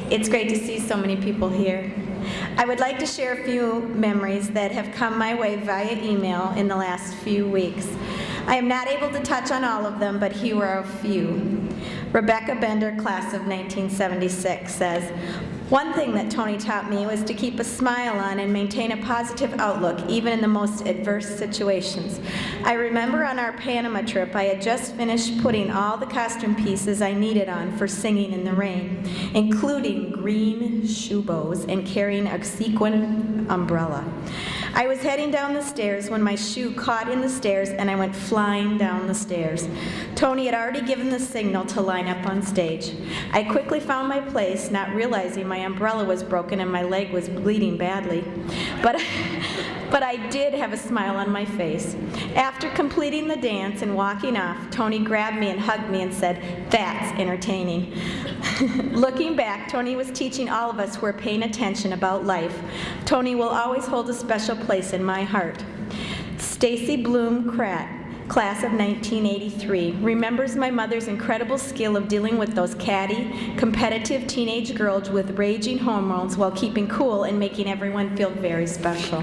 It's great to see so many people here. I would like to share a few memories that have come my way via email in the last few weeks. I am not able to touch on all of them, but here are a few. Rebecca Bender, class of 1976, says, "One thing that Toni taught me was to keep a smile on and maintain a positive outlook, even in the most adverse situations. I remember on our Panama trip, I had just finished putting all the costume pieces I needed on for singing in the rain, including green shoe bows and carrying a sequin umbrella. I was heading down the stairs when my shoe caught in the stairs and I went flying down the stairs. Toni had already given the signal to line up on stage. I quickly found my place, not realizing my umbrella was broken and my leg was bleeding badly. But I did have a smile on my face. After completing the dance and walking off, Toni grabbed me and hugged me and said, 'That's entertaining.' Looking back, Toni was teaching all of us who are paying attention about life. Toni will always hold a special place in my heart." Stacy Bloom Kratt, class of 1983, remembers my mother's incredible skill of dealing with those catty, competitive teenage girls with raging hormones while keeping cool and making everyone feel very special.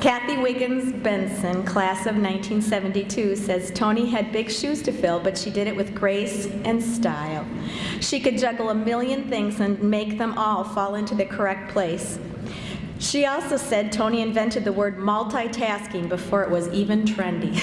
Kathy Wiggins Benson, class of 1972, says Toni had big shoes to fill, but she did it with grace and style. She could juggle a million things and make them all fall into the correct place. She also said Toni invented the word multitasking before it was even trendy.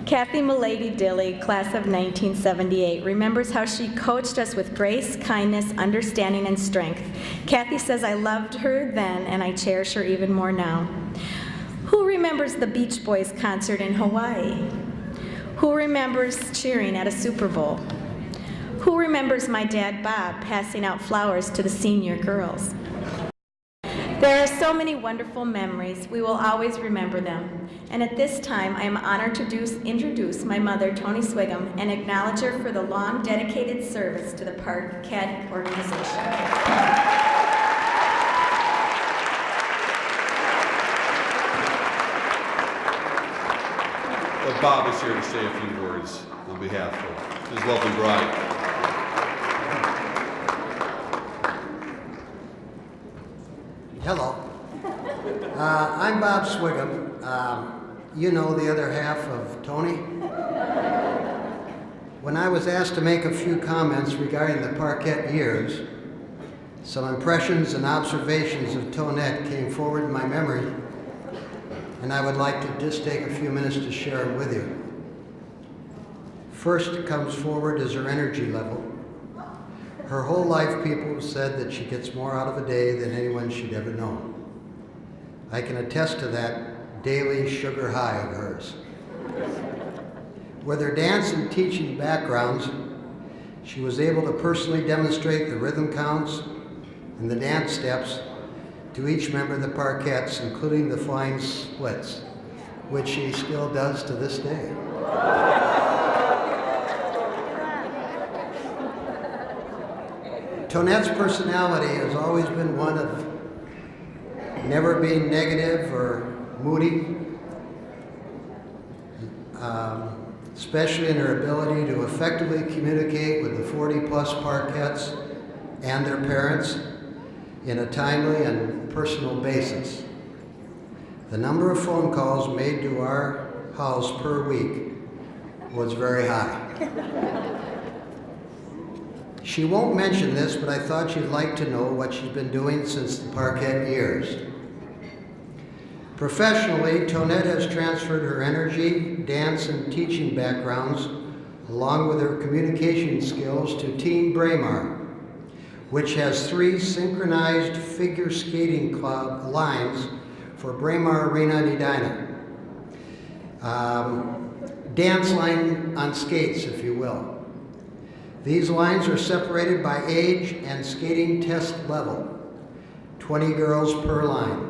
Kathy Milady Dilly, class of 1978, remembers how she coached us with grace, kindness, understanding, and strength. Kathy says, "I loved her then, and I cherish her even more now." Who remembers the Beach Boys concert in Hawaii? Who remembers cheering at a Super Bowl? Who remembers my dad, Bob, passing out flowers to the senior girls? There are so many wonderful memories. We will always remember them. And at this time, I am honored to introduce my mother, Toni Swiggum, and acknowledge her for the long, dedicated service to the Parkette organization. Bob is here to say a few words on behalf of his lovely bride. Hello. I'm Bob Swiggum. You know the other half of Toni. When I was asked to make a few comments regarding the Parkette years, some impressions and observations of Tonette came forward in my memory, and I would like to just take a few minutes to share them with you. First comes forward is her energy level. Her whole life, people have said that she gets more out of a day than anyone she'd ever known. I can attest to that daily sugar high of hers. With her dance and teaching backgrounds, she was able to personally demonstrate the rhythm counts and the dance steps to each member of the Parkettes, including the flying splits, which she still does to this day. Tonette's personality has always been one of never being negative or moody, especially in her ability to effectively communicate with the 40-plus Parkettes and their parents in a timely and personal basis. The number of phone calls made to our house per week was very high. She won't mention this, but I thought you'd like to know what she's been doing since the Parkette years. Professionally, Tonette has transferred her energy, dance, and teaching backgrounds, along with her communication skills, to Team Braemar, which has 3 synchronized figure skating club lines for Braemar Arena in Edina. Dance line on skates, if you will. These lines are separated by age and skating test level, 20 girls per line.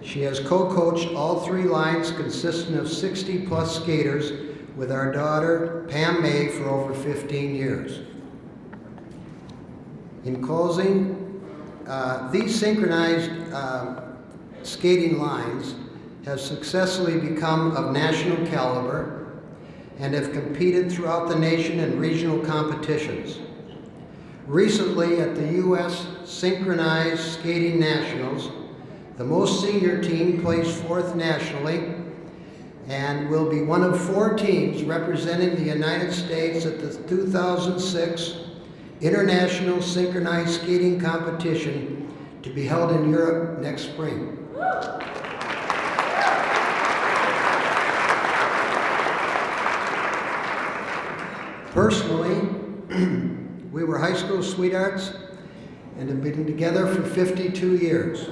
She has co-coached all 3 lines consisting of 60-plus skaters with our daughter, Pam May, for over 15 years. In closing, these synchronized skating lines have successfully become of national caliber and have competed throughout the nation in regional competitions. Recently at the U.S. Synchronized Skating Nationals, the most senior team placed fourth nationally and will be one of 4 teams representing the United States at the 2006 International Synchronized Skating Competition to be held in Europe next spring. Personally, we were high school sweethearts and have been together for 52 years.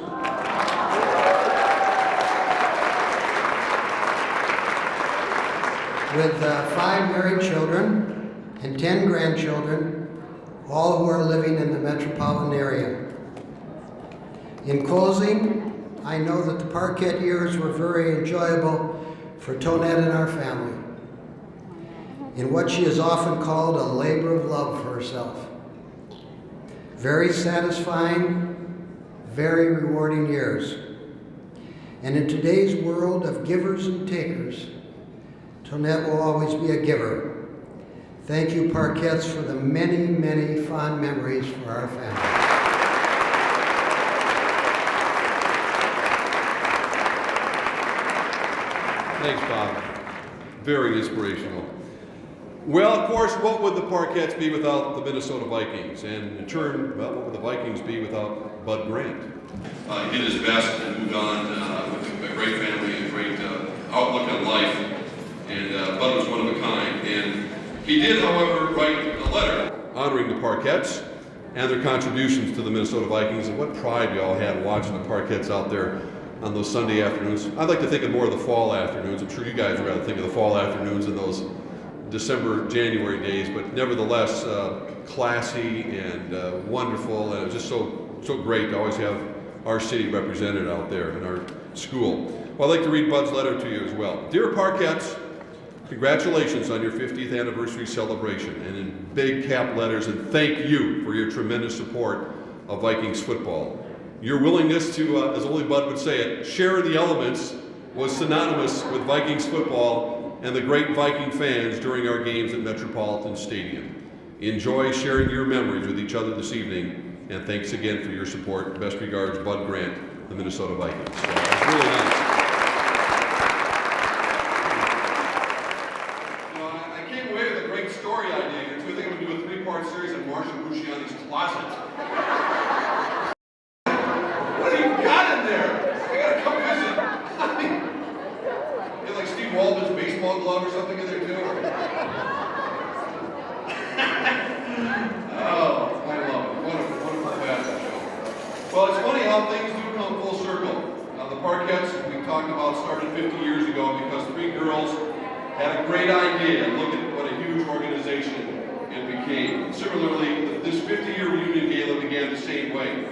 With 5 married children and 10 grandchildren, all who are living in the metropolitan area. In closing, I know that the Parkette years were very enjoyable for Tonette and our family, in what she has often called a labor of love for herself. Very satisfying, very rewarding years. And in today's world of givers and takers, Tonette will always be a giver. Thank you, Parkettes, for the many, many fond memories for our family. Thanks, Bob. Very inspirational. Well, of course, what would the Parkettes be without the Minnesota Vikings? And in turn, well, what would the Vikings be without Bud Grant? He did his best and moved on with a great family and a great outlook on life. And Bud was one of a kind. And he did, however, write a letter Honoring the Parkettes and their contributions to the Minnesota Vikings, and what pride y'all had watching the Parkettes out there on those Sunday afternoons. I'd like to think of more of the fall afternoons. I'm sure you guys would rather think of the fall afternoons and those December, January days, but nevertheless, classy and wonderful, and it was just so great to always have our city represented out there in our school. Well, I'd like to read Bud's letter to you as well. Dear Parkettes, congratulations on your 50th anniversary celebration, and in big cap letters, and thank you for your tremendous support of Vikings football. Your willingness to, as only Bud would say it, share the elements was synonymous with Vikings football and the great Viking fans during our games at Metropolitan Stadium. Enjoy sharing your memories with each other this evening, and thanks again for your support. Best regards, Bud Grant, the Minnesota Vikings. So it's really nice. You know, I came away with a great story idea. I think I'm going to do a 3-part series on Marshall Busciani's closet. What have you got in there? I got to come visit. I mean, you have like Steve Waldman's baseball glove or something in there too? Oh, I love it. What a wonderful fashion show. Well, it's funny how things do come full circle. The Parkettes, we talked about, started 50 years ago because 3 girls had a great idea, and look at what a huge organization it became. Similarly, this 50-year reunion gala began the same way.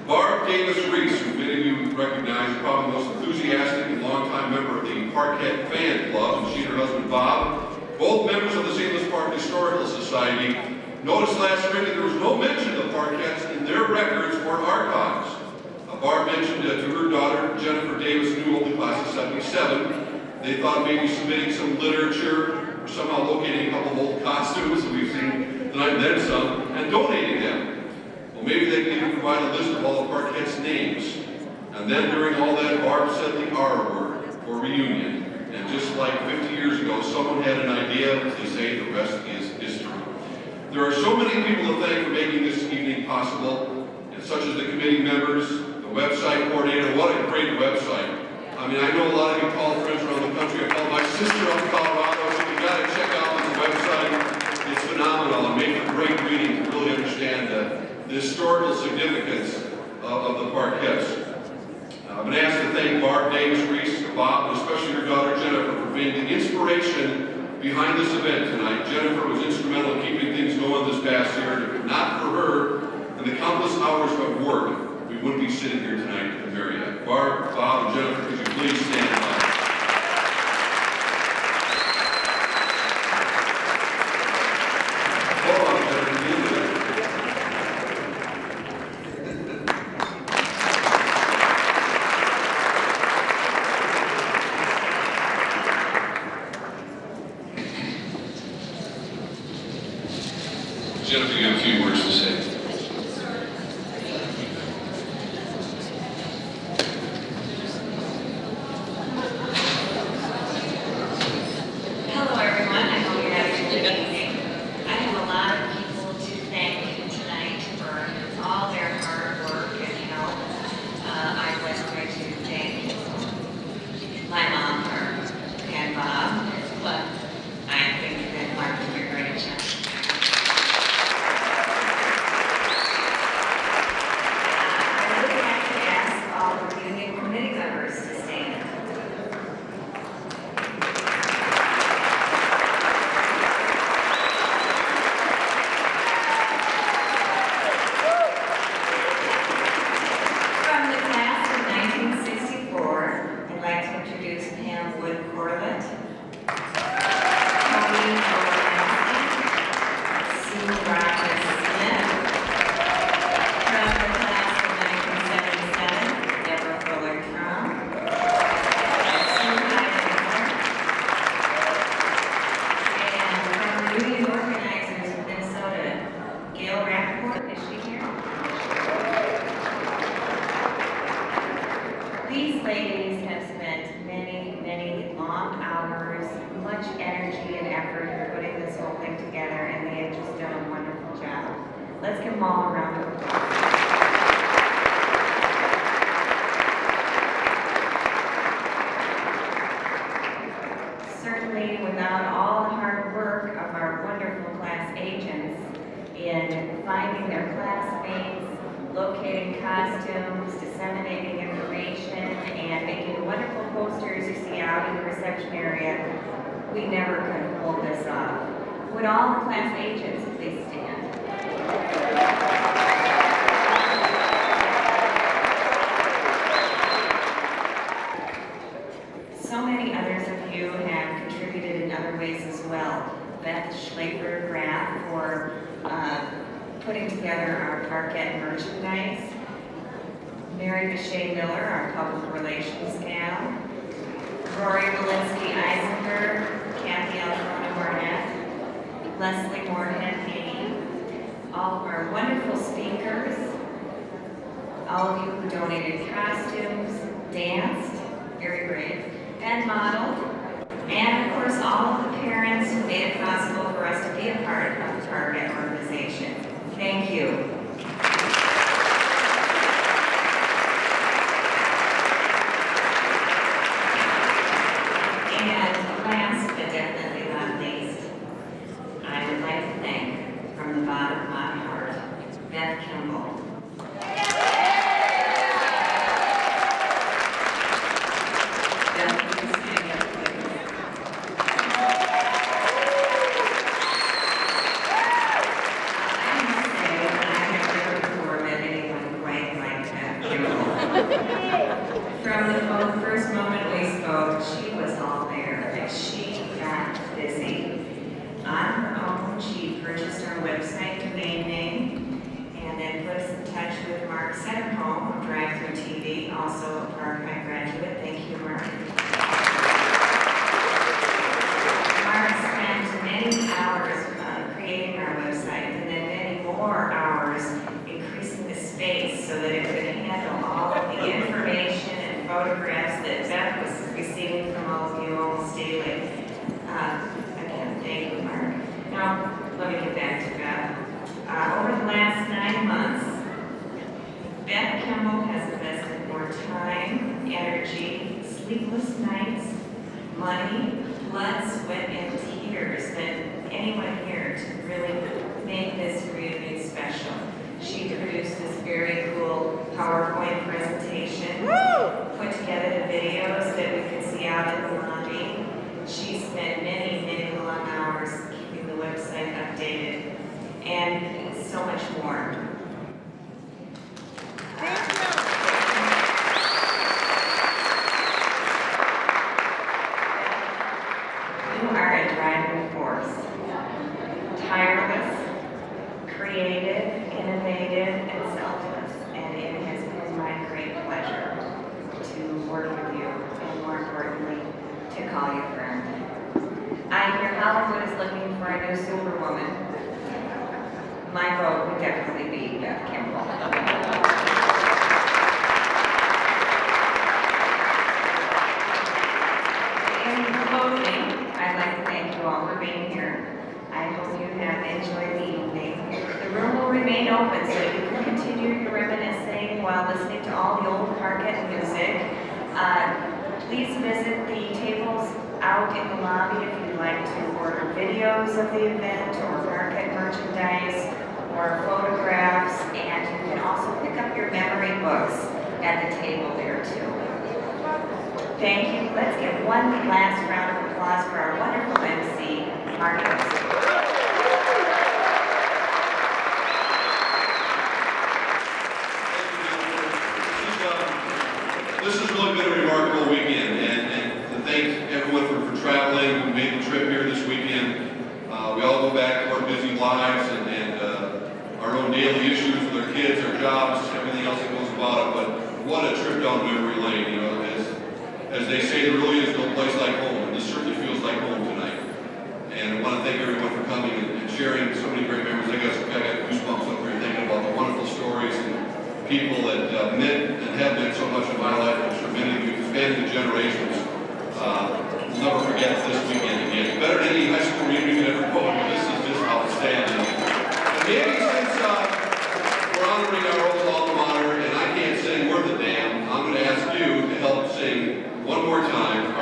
Barb Davis-Reese, who many of you recognize, probably the most enthusiastic and longtime member of the Parkette Fan Club, and she and her husband Bob, both members of the St. Louis Park Historical Society, noticed last spring that there was no mention of Parkettes in their records or archives. Barb mentioned to her daughter, Jennifer Davis Newell, the class of 77, they thought maybe submitting some literature or somehow locating a couple of old costumes that we've seen tonight and then some, and donating them. Well, maybe they can even provide a list of all the Parkette's names. And then during all that, Barb said the R word for reunion. And just like 50 years ago, someone had an idea, as they say, the rest is history. There are so many people to thank for making this evening possible, and such as the committee members, the website coordinator. What a great website. I mean, I know a lot of you call friends around the country. I called my sister up in Colorado, so you got to check out this website. It's phenomenal and made for great reading to really understand the historical significance of the Parkettes. I've been asked to thank Barb Davis-Reese, Bob, and especially her daughter Jennifer for being the inspiration behind this event tonight. Jennifer was instrumental in keeping things going this past year, and if not for her and the countless hours of work, we wouldn't be sitting here tonight at the Marriott. Barb, Bob, and Jennifer, could you please stand up? Hold on, Jennifer. You do that. Jennifer, if you have a few words to say. Hello everyone, I hope you're having a good evening. I have a lot of people to thank tonight for all their hard work and help. I was going to thank my mom and Bob, but I think that Mark did a great job. I would like to ask all the union committee members to stand. From the class of 1964, I'd like to introduce Pam Wood-Corlett, Toni Swiggum, Sue Rogers-Smith. From the class of 1977, Deborah Fuller-Traum, Sue Heidelberg. And from the union organizers of Minnesota, Gail Rappaport, is she here? These ladies have spent many, many long hours, much energy and effort in putting this whole thing together, and they have just done a wonderful job. Let's give them all a round of applause. Certainly, without all the hard work of our wonderful class agents in finding their classmates, locating costumes, disseminating information, and making wonderful posters you see out in the reception area, we never could have pulled this off. Would all the class agents please stand? So many others of you have contributed in other ways as well. Beth Schlafer-Graf for putting together our Parkette merchandise. Mary Bechet Miller, our public relations gal. Rory Walensky-Eisenberg, Kathy Alfona Barnett, Leslie Moorhead-Haney, all of our wonderful speakers, all of you who donated costumes, danced, very brave, and modeled, and of course all of the parents who made it possible for us to be a part of the Parkette organization. Thank you. And last but definitely not least, I would like to thank from the bottom of my heart, Beth Kimball. Beth, please stand up, please. I must say that I have never before met anyone quite like Beth Kimball. From the first moment we spoke, she was all there, and she got busy. On her own, she purchased our website domain name, and then put us in touch with Mark Setterholm of Drive Through TV, also a Parkette graduate. Thank you, Mark. Mark spent many hours creating our website, and then many more hours increasing the space so that it could handle all of the information and photographs that Beth was receiving from all of you almost daily. Again, thank you, Mark. Now, let me get back to Beth. Over the last 9 months, Beth Kimball has invested more time, energy, sleepless nights, money, blood, sweat, and tears than anyone here to really make this reunion special. She produced this very cool PowerPoint presentation, put together the videos that we could see out in the lobby. She spent many, many long hours keeping the website updated, and so much more. You are a driving force. Tireless, creative, innovative, and selfless, and it has been my great pleasure to work with you, and more importantly, to call you friend. I hear Hollywood is looking for a new superwoman. my vote would definitely be Beth Kimball. In closing, I'd like to thank you all for being here. I hope you have enjoyed the evening. The room will remain open so you can continue your reminiscing while listening to all the old Parkette music. Please visit the tables out in the lobby if you'd like to order videos of the event or Parkette merchandise or photographs, and you can also pick up your memory books at the table there too. Thank you. Let's give one last round of applause for our wonderful MC, Parkette. This has really been a remarkable weekend, and to thank everyone for traveling who made the trip here this weekend. We all go back to our busy lives and our own daily issues with our kids, our jobs, everything else that goes about it. But what a trip down memory lane, you know. As they say, there really is no place like home, and this certainly feels like home tonight. And I want to thank everyone for coming and sharing so many great memories. I got goosebumps up here thinking about the wonderful stories and people that meant and have meant so much in my life. I'm sure many of you, spanning the generations, will never forget this weekend again. Better than any high school reunion you could ever go to. This is just outstanding. And maybe since we're honoring our old alma mater, and I can't sing worth a damn, I'm going to ask you to help sing one more time